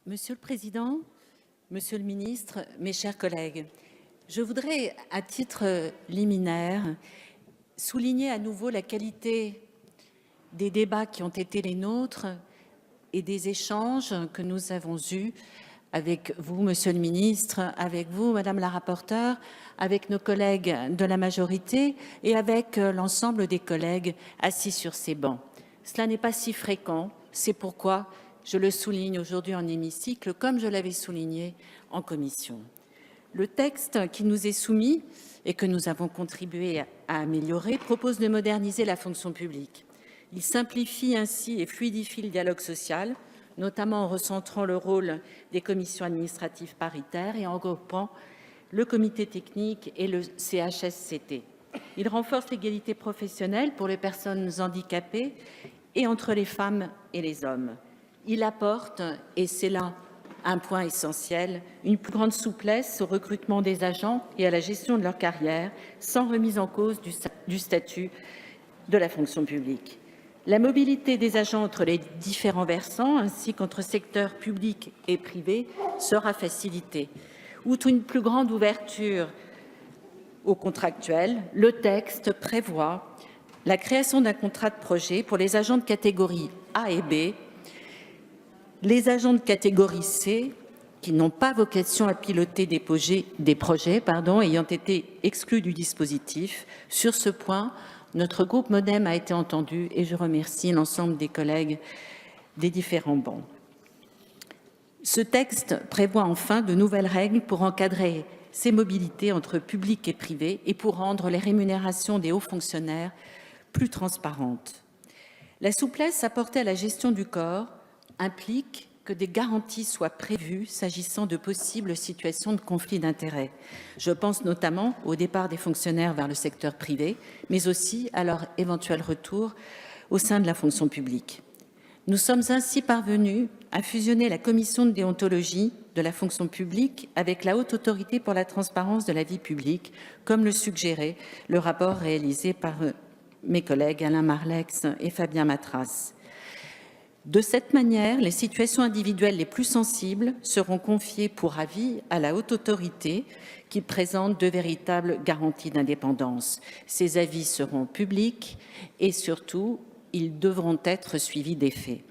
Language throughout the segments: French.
Monsieur le Président, Monsieur le Ministre, mes chers collègues, je voudrais, à titre liminaire, souligner à nouveau la qualité des débats qui ont été les nôtres et des échanges que nous avons eus avec vous, Monsieur le Ministre, avec vous, Madame la rapporteure, avec nos collègues de la majorité et avec l'ensemble des collègues assis sur ces bancs. Cela n'est pas si fréquent, c'est pourquoi je le souligne aujourd'hui en hémicycle, comme je l'avais souligné en commission. Le texte qui nous est soumis et que nous avons contribué à améliorer propose de moderniser la fonction publique. Il simplifie ainsi et fluidifie le dialogue social, notamment en recentrant le rôle des commissions administratives paritaires et en regroupant le comité technique et le CHSCT. Il renforce l'égalité professionnelle pour les personnes handicapées et entre les femmes et les hommes. Il apporte, et c'est là un point essentiel, une plus grande souplesse au recrutement des agents et à la gestion de leur carrière, sans remise en cause du statut de la fonction publique. La mobilité des agents entre les différents versants, ainsi qu'entre secteurs public et privé, sera facilitée. Outre une plus grande ouverture aux contractuels, le texte prévoit la création d'un contrat de projet pour les agents de catégorie A et B. Les agents de catégorie C, qui n'ont pas vocation à piloter des projets ayant été exclus du dispositif. Sur ce point, notre groupe MoDem a été entendu et je remercie l'ensemble des collègues des différents bancs. Ce texte prévoit enfin de nouvelles règles pour encadrer ces mobilités entre public et privé et pour rendre les rémunérations des hauts fonctionnaires plus transparentes. La souplesse apportée à la gestion du corps implique que des garanties soient prévues s'agissant de possibles situations de conflit d'intérêts. Je pense notamment au départ des fonctionnaires vers le secteur privé, mais aussi à leur éventuel retour au sein de la fonction publique. Nous sommes ainsi parvenus à fusionner la commission de déontologie de la fonction publique avec la Haute Autorité pour la transparence de la vie publique, comme le suggérait le rapport réalisé par mes collègues Alain Marlex et Fabien Matras. De cette manière, les situations individuelles les plus sensibles seront confiées pour avis à la Haute Autorité qui présente de véritables garanties d'indépendance. Ces avis seront publics et surtout, ils devront être suivis d'effets.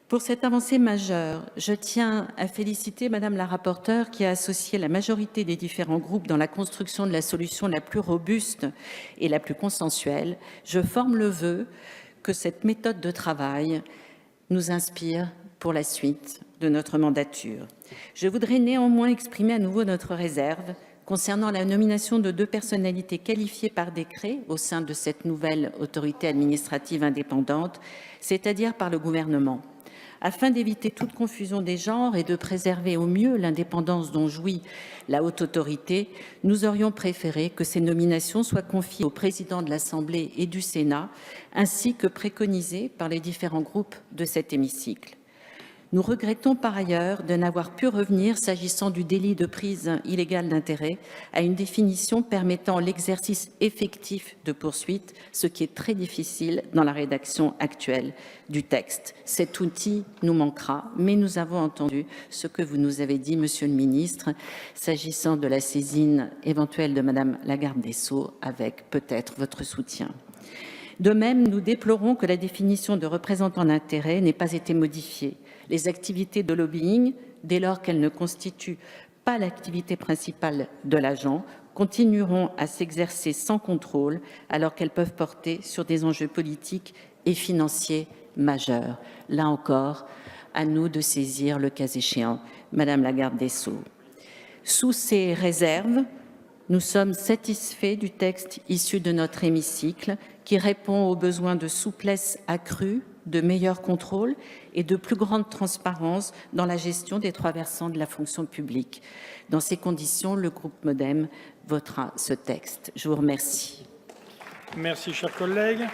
Pour cette avancée majeure, je tiens à féliciter Madame la rapporteure qui a associé la majorité des différents groupes dans la construction de la solution la plus robuste et la plus consensuelle. Je forme le vœu que cette méthode de travail nous inspire pour la suite de notre mandature. Je voudrais néanmoins exprimer à nouveau notre réserve concernant la nomination de 2 personnalités qualifiées par décret au sein de cette nouvelle autorité administrative indépendante, c'est-à-dire par le gouvernement. Afin d'éviter toute confusion des genres et de préserver au mieux l'indépendance dont jouit la haute autorité, nous aurions préféré que ces nominations soient confiées au président de l'Assemblée et du Sénat, ainsi que préconisé par les différents groupes de cet hémicycle. Nous regrettons par ailleurs de n'avoir pu revenir, s'agissant du délit de prise illégale d'intérêt, à une définition permettant l'exercice effectif de poursuites, ce qui est très difficile dans la rédaction actuelle du texte. Cet outil nous manquera, mais nous avons entendu ce que vous nous avez dit, Monsieur le Ministre, s'agissant de la saisine éventuelle de Madame la garde des Sceaux, avec peut-être votre soutien. De même, nous déplorons que la définition de représentant d'intérêt n'ait pas été modifiée. Les activités de lobbying, dès lors qu'elles ne constituent pas l'activité principale de l'agent, continueront à s'exercer sans contrôle alors qu'elles peuvent porter sur des enjeux politiques et financiers majeurs. Là encore, à nous de saisir le cas échéant, Madame la garde des Sceaux. Sous ces réserves, nous sommes satisfaits du texte issu de notre hémicycle qui répond aux besoins de souplesse accrue, de meilleur contrôle et de plus grande transparence dans la gestion des 3 versants de la fonction publique. Dans ces conditions, le groupe MoDem votera ce texte. Je vous remercie. Merci, chers collègues.